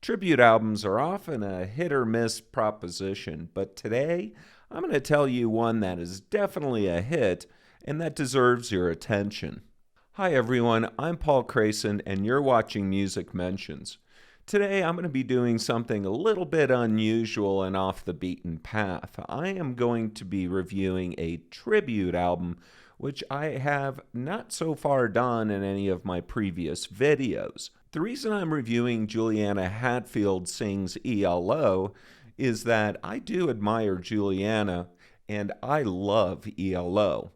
Tribute albums are often a hit or miss proposition, but today I'm going to tell you one that is definitely a hit and that deserves your attention. Hi everyone, I'm Paul Crayson and you're watching Music Mentions. Today I'm going to be doing something a little bit unusual and off the beaten path. I am going to be reviewing a tribute album which I have not so far done in any of my previous videos. The reason I'm reviewing Juliana Hatfield Sings ELO is that I do admire Juliana and I love ELO.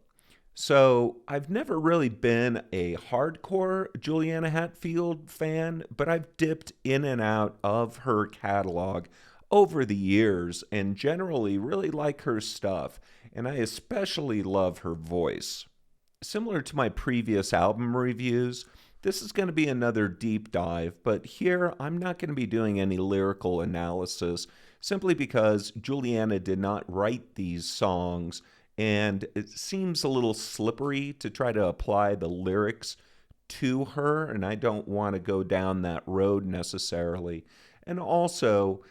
So I've never really been a hardcore Juliana Hatfield fan, but I've dipped in and out of her catalog over the years and generally really like her stuff, and I especially love her voice. Similar to my previous album reviews, this is going to be another deep dive, but here I'm not going to be doing any lyrical analysis simply because Juliana did not write these songs and it seems a little slippery to try to apply the lyrics to her, and I don't want to go down that road necessarily. And also,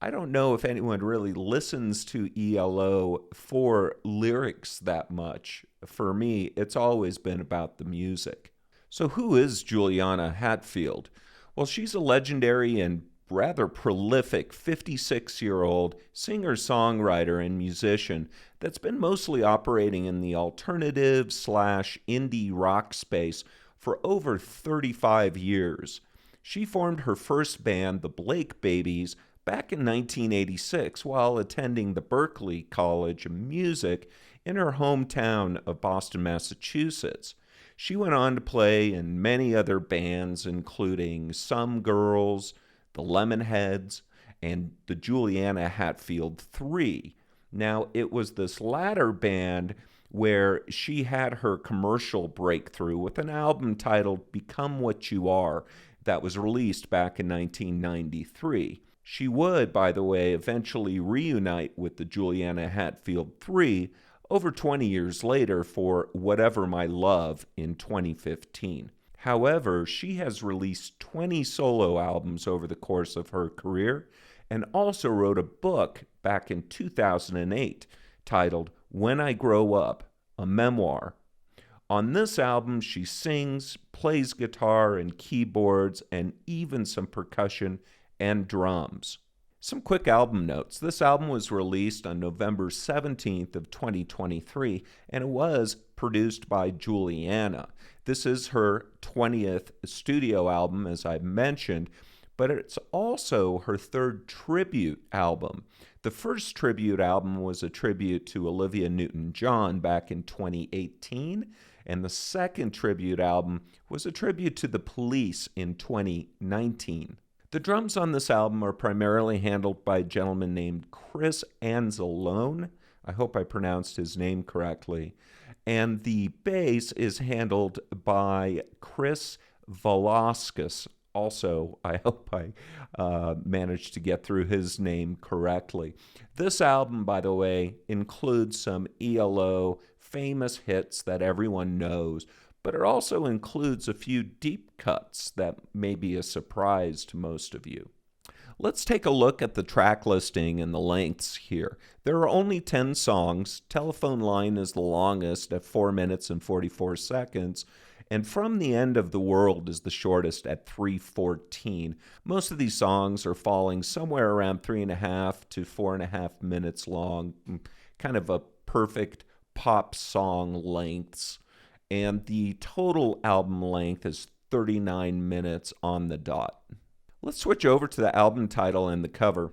I don't know if anyone really listens to ELO for lyrics that much. For me, it's always been about the music. So who is Juliana Hatfield? Well, she's a legendary and rather prolific 56-year-old singer-songwriter and musician that's been mostly operating in the alternative/indie rock space for over 35 years. She formed her first band, the Blake Babies, back in 1986 while attending the Berklee College of Music in her hometown of Boston, Massachusetts. She went on to play in many other bands, including Some Girls, the Lemonheads, and the Juliana Hatfield 3. Now, it was this latter band where she had her commercial breakthrough with an album titled Become What You Are that was released back in 1993. She would, by the way, eventually reunite with the Juliana Hatfield 3 over 20 years later for Whatever My Love in 2015. However, she has released 20 solo albums over the course of her career and also wrote a book back in 2008 titled When I Grow Up, a Memoir. On this album, she sings, plays guitar and keyboards, and even some percussion and drums. Some quick album notes. This album was released on November 17th of 2023, and it was produced by Juliana. This is her 20th studio album, as I mentioned, but it's also her third tribute album. The first tribute album was a tribute to Olivia Newton-John back in 2018, and the second tribute album was a tribute to The Police in 2019. The drums on this album are primarily handled by a gentleman named Chris Anzalone. I hope I pronounced his name correctly. And the bass is handled by Chris Velasquez. Also, I hope I managed to get through his name correctly. This album, by the way, includes some ELO famous hits that everyone knows, but it also includes a few deep cuts that may be a surprise to most of you. Let's take a look at the track listing and the lengths here. There are only 10 songs. Telephone Line is the longest at 4 minutes and 44 seconds. And From the End of the World is the shortest at 3:14. Most of these songs are falling somewhere around 3.5 to 4.5 minutes long. Kind of a perfect pop song lengths. And the total album length is 39 minutes on the dot. Let's switch over to the album title and the cover.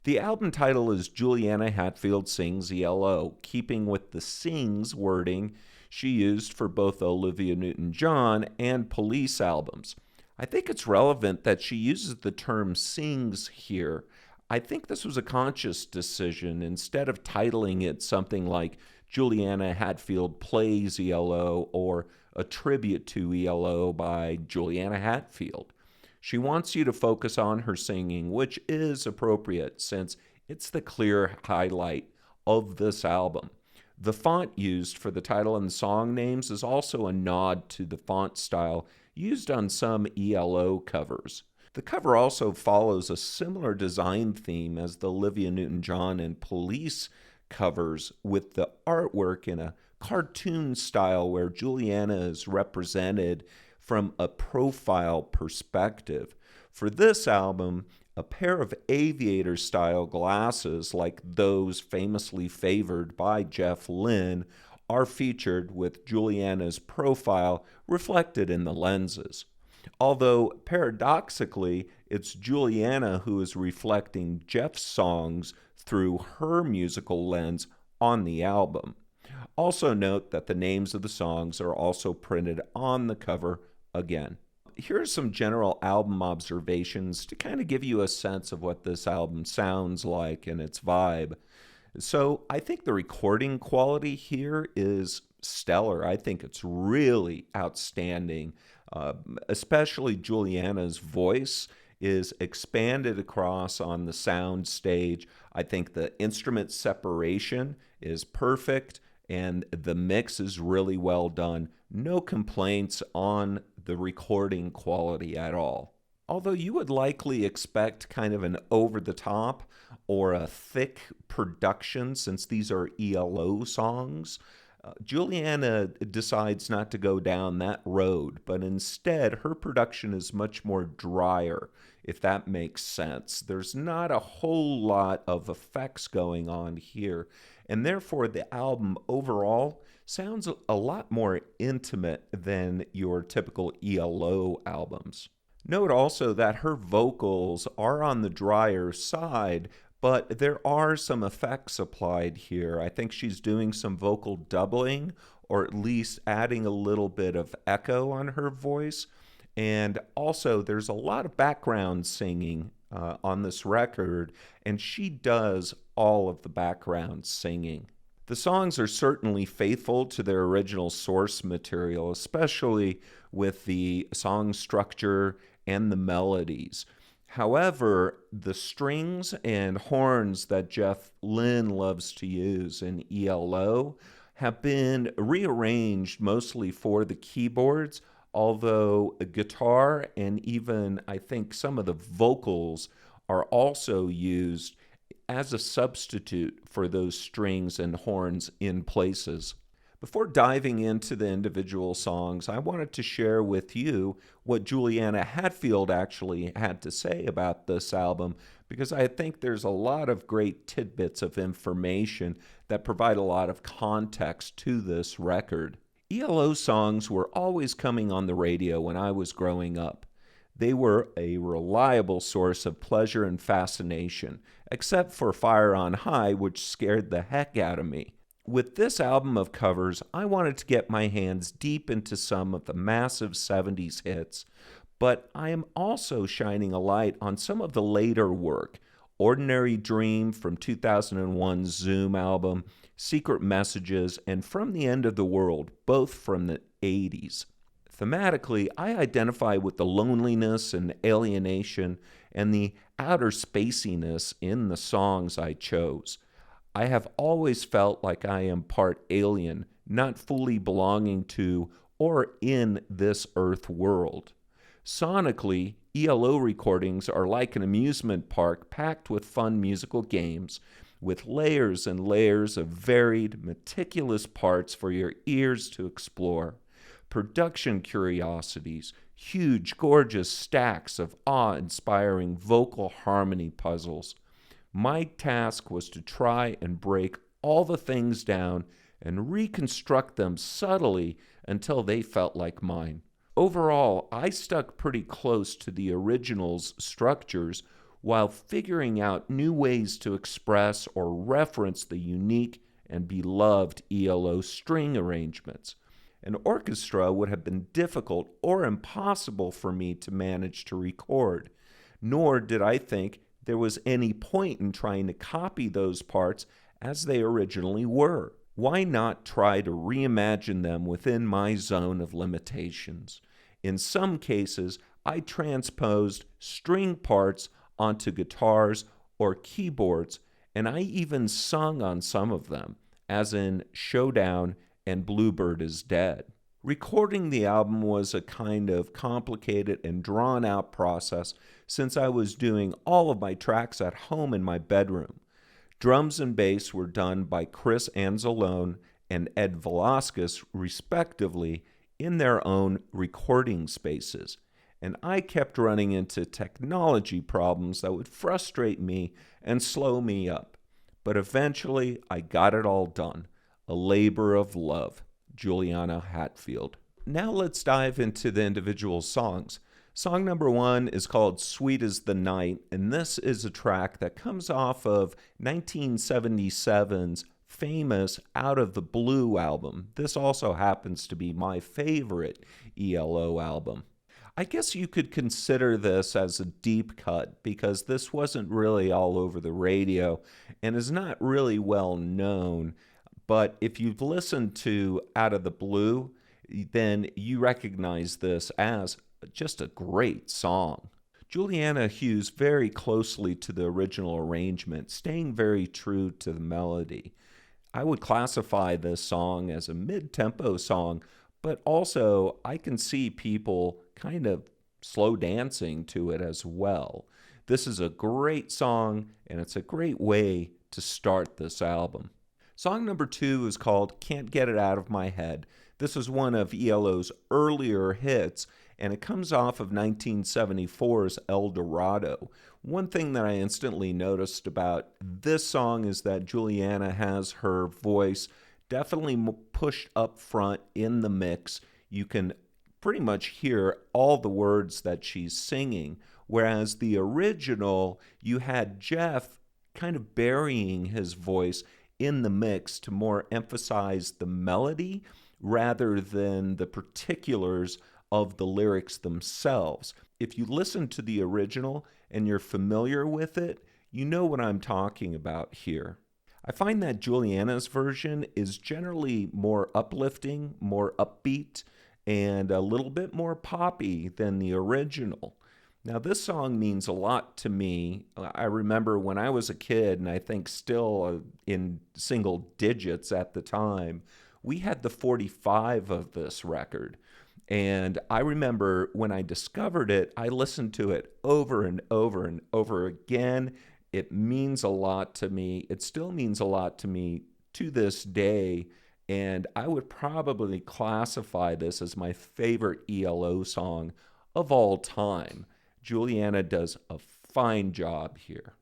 The album title is Juliana Hatfield Sings ELO, keeping with the sings wording she used for both Olivia Newton-John and Police albums. I think it's relevant that she uses the term sings here. I think this was a conscious decision. Instead of titling it something like Juliana Hatfield Plays ELO or A Tribute to ELO by Juliana Hatfield. She wants you to focus on her singing, which is appropriate since it's the clear highlight of this album. The font used for the title and song names is also a nod to the font style used on some ELO covers. The cover also follows a similar design theme as the Olivia Newton-John and Police covers, with the artwork in a cartoon style where Juliana is represented from a profile perspective. For this album, a pair of aviator-style glasses like those famously favored by Jeff Lynne are featured, with Juliana's profile reflected in the lenses. Although, paradoxically, it's Juliana who is reflecting Jeff's songs through her musical lens on the album. Also note that the names of the songs are also printed on the cover again. Here are some general album observations to kind of give you a sense of what this album sounds like and its vibe. So I think the recording quality here is stellar. I think it's really outstanding. Especially Juliana's voice is expanded across on the sound stage. I think the instrument separation is perfect and the mix is really well done. No complaints on the recording quality at all. Although you would likely expect kind of an over-the-top or a thick production since these are ELO songs, Juliana decides not to go down that road, but instead her production is much more drier, if that makes sense. There's not a whole lot of effects going on here, and therefore the album overall sounds a lot more intimate than your typical ELO albums. Note also that her vocals are on the drier side, but there are some effects applied here. I think she's doing some vocal doubling, or at least adding a little bit of echo on her voice. And also, there's a lot of background singing on this record, and she does all of the background singing. The songs are certainly faithful to their original source material, especially with the song structure and the melodies. However, the strings and horns that Jeff Lynne loves to use in ELO have been rearranged mostly for the keyboards, although a guitar and even, I think, some of the vocals are also used as a substitute for those strings and horns in places. Before diving into the individual songs, I wanted to share with you what Juliana Hatfield actually had to say about this album, because I think there's a lot of great tidbits of information that provide a lot of context to this record. ELO songs were always coming on the radio when I was growing up. They were a reliable source of pleasure and fascination, except for Fire on High, which scared the heck out of me. With this album of covers, I wanted to get my hands deep into some of the massive 70s hits, but I am also shining a light on some of the later work. Ordinary Dream from 2001's Zoom album, Secret Messages, and From the End of the World, both from the 80s. Thematically, I identify with the loneliness and alienation and the outer spaciness in the songs I chose. I have always felt like I am part alien, not fully belonging to or in this earth world. Sonically, ELO recordings are like an amusement park packed with fun musical games, with layers and layers of varied, meticulous parts for your ears to explore. Production curiosities, huge, gorgeous stacks of awe-inspiring vocal harmony puzzles. My task was to try and break all the things down and reconstruct them subtly until they felt like mine. Overall, I stuck pretty close to the original's structures while figuring out new ways to express or reference the unique and beloved ELO string arrangements. An orchestra would have been difficult or impossible for me to manage to record, nor did I think there was any point in trying to copy those parts as they originally were. Why not try to reimagine them within my zone of limitations? In some cases, I transposed string parts onto guitars or keyboards, and I even sung on some of them, as in Showdown and Bluebird is Dead. Recording the album was a kind of complicated and drawn out process since I was doing all of my tracks at home in my bedroom. Drums and bass were done by Chris Anzalone and Ed Velasquez, respectively, in their own recording spaces. And I kept running into technology problems that would frustrate me and slow me up. But eventually, I got it all done. A labor of love. Juliana Hatfield. Now let's dive into the individual songs. Song number 1 is called Sweet as the Night, and this is a track that comes off of 1977's famous Out of the Blue album. This also happens to be my favorite ELO album. I guess you could consider this as a deep cut because this wasn't really all over the radio and is not really well known. But if you've listened to Out of the Blue, then you recognize this as just a great song. Juliana hews very closely to the original arrangement, staying very true to the melody. I would classify this song as a mid-tempo song, but also I can see people kind of slow dancing to it as well. This is a great song, and it's a great way to start this album. Song number 2 is called Can't Get It Out of My Head. This is one of ELO's earlier hits, and it comes off of 1974's El Dorado. One thing that I instantly noticed about this song is that Juliana has her voice definitely pushed up front in the mix. You can pretty much hear all the words that she's singing, whereas the original, you had Jeff kind of burying his voice in the mix to more emphasize the melody rather than the particulars of the lyrics themselves. If you listen to the original and you're familiar with it, you know what I'm talking about here. I find that Juliana's version is generally more uplifting, more upbeat, and a little bit more poppy than the original. Now, this song means a lot to me. I remember when I was a kid, and I think still in single digits at the time, we had the 45 of this record. And I remember when I discovered it, I listened to it over and over and over again. It means a lot to me. It still means a lot to me to this day. And I would probably classify this as my favorite ELO song of all time. Juliana does a fine job here.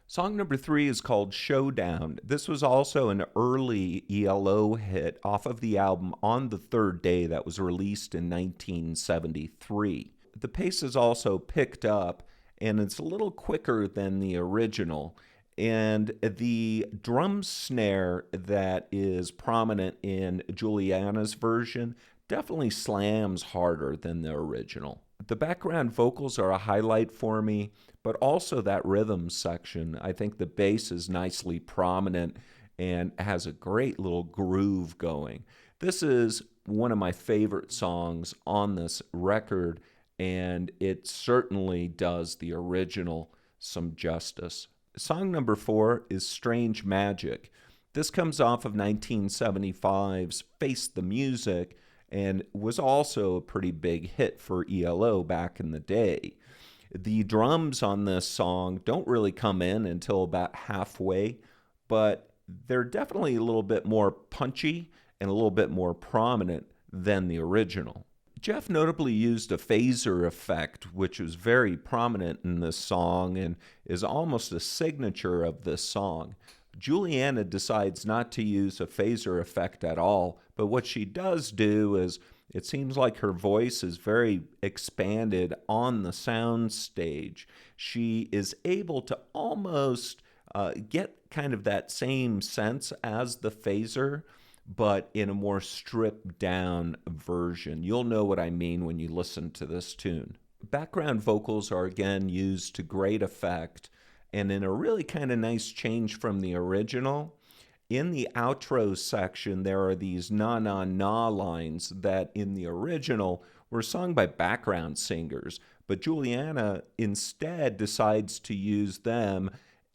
Song number 3 is called Showdown. This was also an early ELO hit off of the album On the Third Day that was released in 1973. The pace is also picked up, and it's a little quicker than the original. And the drum snare that is prominent in Juliana's version definitely slams harder than the original. The background vocals are a highlight for me, but also that rhythm section. I think the bass is nicely prominent and has a great little groove going. This is one of my favorite songs on this record, and it certainly does the original some justice. Song number 4 is Strange Magic. This comes off of 1975's Face the Music and was also a pretty big hit for ELO back in the day. The drums on this song don't really come in until about halfway, but they're definitely a little bit more punchy and a little bit more prominent than the original. Jeff notably used a phaser effect, which was very prominent in this song and is almost a signature of this song. Juliana decides not to use a phaser effect at all, but what she does do is it seems like her voice is very expanded on the sound stage. She is able to almost get kind of that same sense as the phaser, but in a more stripped down version. You'll know what I mean when you listen to this tune. Background vocals are again used to great effect, and in a really kind of nice change from the original. In the outro section, there are these na-na-na lines that in the original were sung by background singers, but Juliana instead decides to use them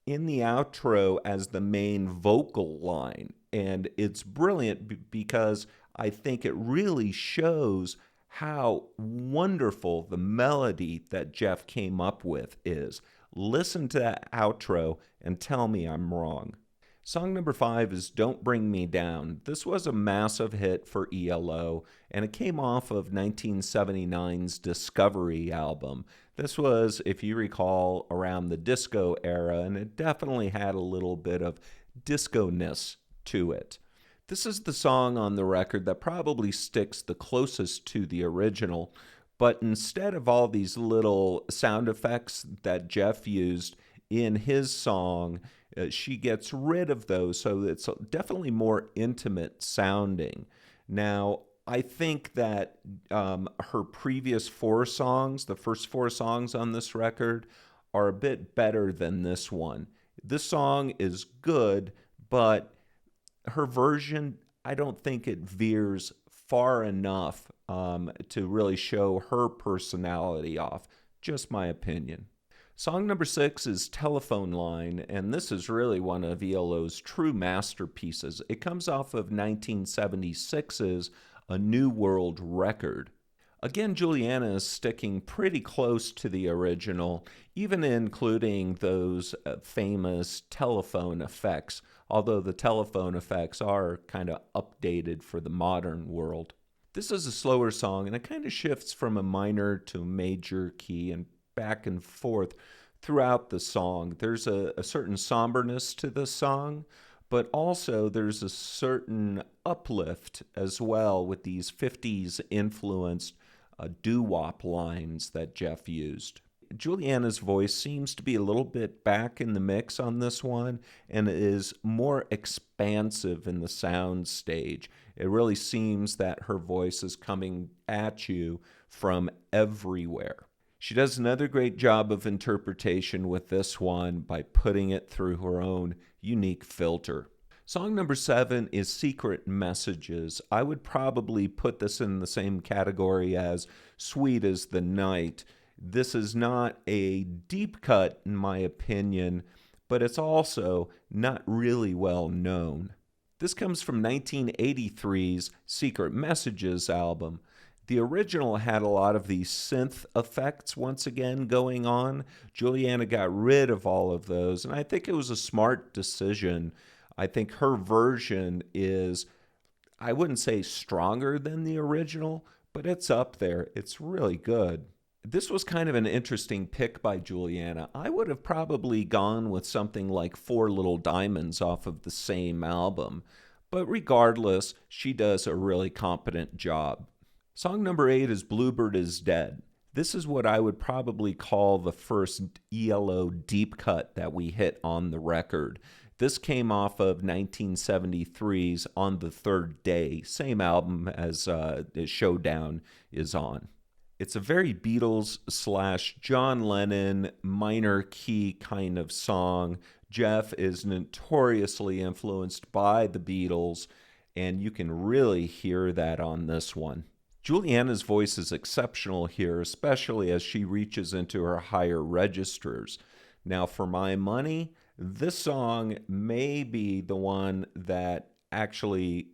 in the outro as the main vocal line. And it's brilliant because I think it really shows how wonderful the melody that Jeff came up with is. Listen to that outro and tell me I'm wrong. Song number 5 is Don't Bring Me Down. This was a massive hit for ELO, and it came off of 1979's Discovery album. This was, if you recall, around the disco era, and it definitely had a little bit of disco-ness to it. This is the song on the record that probably sticks the closest to the original, but instead of all these little sound effects that Jeff used in his song, she gets rid of those, so it's definitely more intimate sounding. Now, I think that her previous 4 songs, the first 4 songs on this record, are a bit better than this one. This song is good, but her version, I don't think it veers far enough to really show her personality off. Just my opinion. Song number 6 is Telephone Line, and this is really one of ELO's true masterpieces. It comes off of 1976's A New World record. Again, Juliana is sticking pretty close to the original, even including those famous telephone effects, although the telephone effects are kind of updated for the modern world. This is a slower song, and it kind of shifts from a minor to a major key and back and forth throughout the song. There's a certain somberness to the song, but also there's a certain uplift as well with these 50s influenced doo-wop lines that Jeff used. Juliana's voice seems to be a little bit back in the mix on this one and is more expansive in the sound stage. It really seems that her voice is coming at you from everywhere. She does another great job of interpretation with this one by putting it through her own unique filter. Song number 7 is Secret Messages. I would probably put this in the same category as Sweet as the Night. This is not a deep cut, in my opinion, but it's also not really well known. This comes from 1983's Secret Messages album. The original had a lot of these synth effects once again going on. Juliana got rid of all of those, and I think it was a smart decision. I think her version is, I wouldn't say stronger than the original, but it's up there. It's really good. This was kind of an interesting pick by Juliana. I would have probably gone with something like Four Little Diamonds off of the same album, but regardless, she does a really competent job. Song number 8 is Bluebird is Dead. This is what I would probably call the first ELO deep cut that we hit on the record. This came off of 1973's On the Third Day, same album as Showdown is on. It's a very Beatles / John Lennon minor key kind of song. Jeff is notoriously influenced by the Beatles, and you can really hear that on this one. Juliana's voice is exceptional here, especially as she reaches into her higher registers. Now, for my money, this song may be the one that actually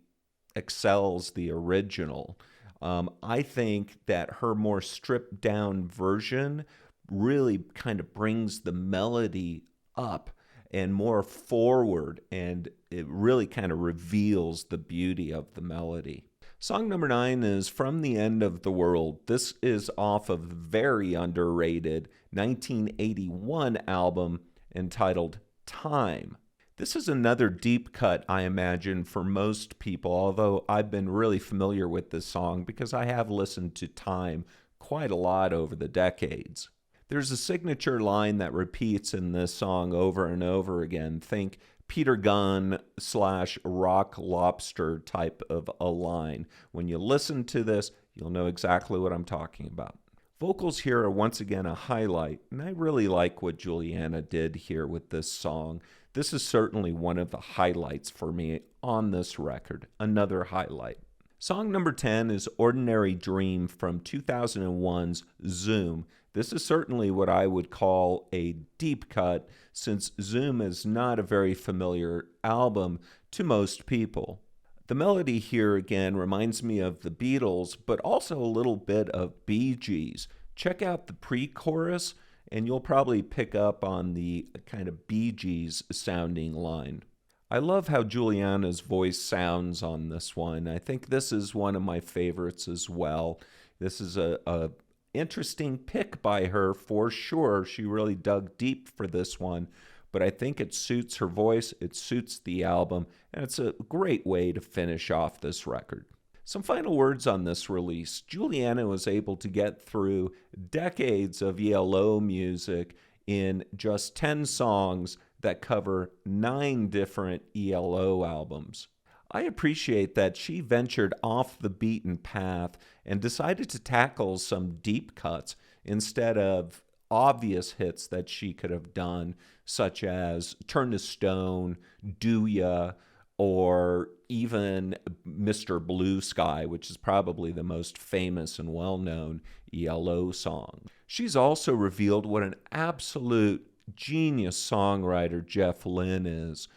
excels the original. I think that her more stripped down version really kind of brings the melody up and more forward, and it really kind of reveals the beauty of the melody. Song number 9 is From the End of the World. This is off of the very underrated 1981 album entitled Time. This is another deep cut, I imagine, for most people, although I've been really familiar with this song because I have listened to Time quite a lot over the decades. There's a signature line that repeats in this song over and over again. Think Peter Gunn / Rock Lobster type of a line. When you listen to this, you'll know exactly what I'm talking about. Vocals here are once again a highlight, and I really like what Juliana did here with this song. This is certainly one of the highlights for me on this record, another highlight. Song number 10 is Ordinary Dream from 2001's Zoom. This is certainly what I would call a deep cut, since Zoom is not a very familiar album to most people. The melody here again reminds me of the Beatles, but also a little bit of Bee Gees. Check out the pre-chorus, and you'll probably pick up on the kind of Bee Gees sounding line. I love how Juliana's voice sounds on this one. I think this is one of my favorites as well. This is a interesting pick by her for sure. She really dug deep for this one, but I think it suits her voice, it suits the album, and it's a great way to finish off this record. Some final words on this release. Juliana was able to get through decades of ELO music in just 10 songs that cover 9 different ELO albums. I appreciate that she ventured off the beaten path and decided to tackle some deep cuts instead of obvious hits that she could have done, such as Turn to Stone, Do Ya, or even Mr. Blue Sky, which is probably the most famous and well-known ELO song. She's also revealed what an absolute genius songwriter Jeff Lynne is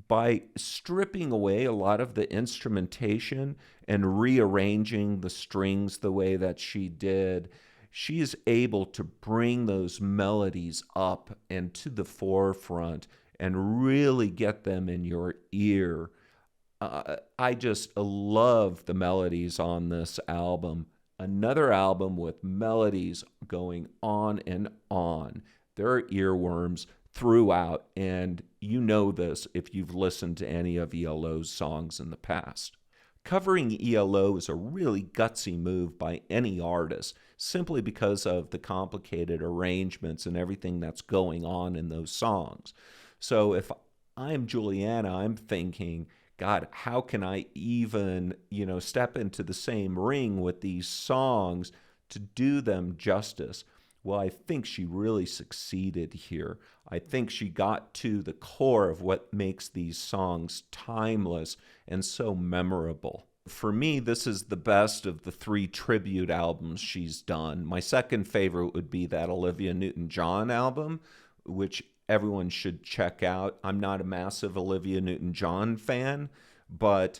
by stripping away a lot of the instrumentation and rearranging the strings the way that she did. She is able to bring those melodies up and to the forefront and really get them in your ear. I just love the melodies on this album. Another album with melodies going on and on. There are earworms throughout, and you know this if you've listened to any of ELO's songs in the past. Covering ELO is a really gutsy move by any artist, simply because of the complicated arrangements and everything that's going on in those songs. So if I'm Juliana, I'm thinking, God, how can I even, step into the same ring with these songs to do them justice? Well, I think she really succeeded here. I think she got to the core of what makes these songs timeless and so memorable. For me, this is the best of the 3 tribute albums she's done. My second favorite would be that Olivia Newton-John album, which everyone should check out. I'm not a massive Olivia Newton-John fan, but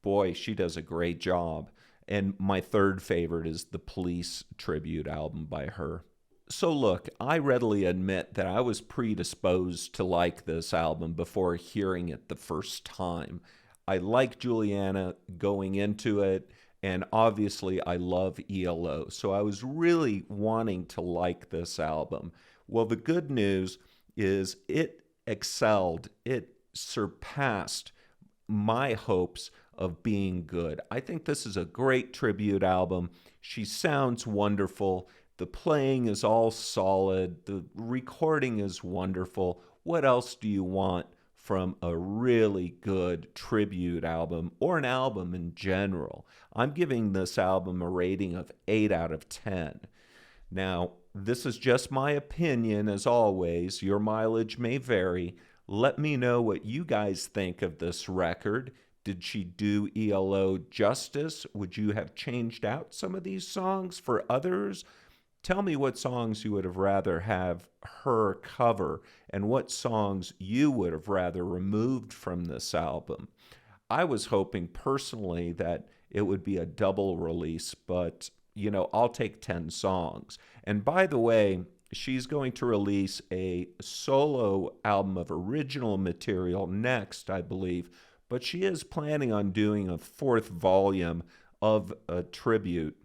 boy, she does a great job. And my third favorite is the Police tribute album by her. So look, I readily admit that I was predisposed to like this album before hearing it the first time. I like Juliana going into it, and obviously I love ELO, so I was really wanting to like this album. Well, the good news is it excelled. It surpassed my hopes of being good. I think this is a great tribute album. She sounds wonderful. The playing is all solid. The recording is wonderful. What else do you want from a really good tribute album, or an album in general? I'm giving this album a rating of 8 out of 10. Now, this is just my opinion, as always. Your mileage may vary. Let me know what you guys think of this record. Did she do ELO justice? Would you have changed out some of these songs for others? Tell me what songs you would have rather have her cover and what songs you would have rather removed from this album. I was hoping personally that it would be a double release, but I'll take 10 songs. And by the way, she's going to release a solo album of original material next, I believe, but she is planning on doing a 4th volume of a tribute.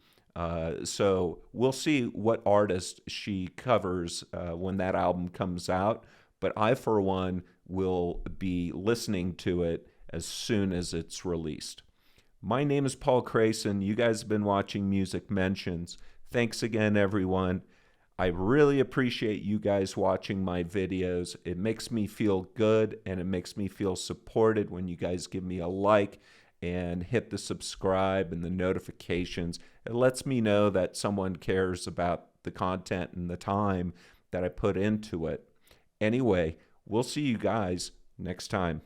So we'll see what artist she covers when that album comes out. But I, for one, will be listening to it as soon as it's released. My name is Paul Crayson. You guys have been watching Music Mentions. Thanks again, everyone. I really appreciate you guys watching my videos. It makes me feel good, and it makes me feel supported when you guys give me a like and hit the subscribe and the notifications. It lets me know that someone cares about the content and the time that I put into it. Anyway, we'll see you guys next time.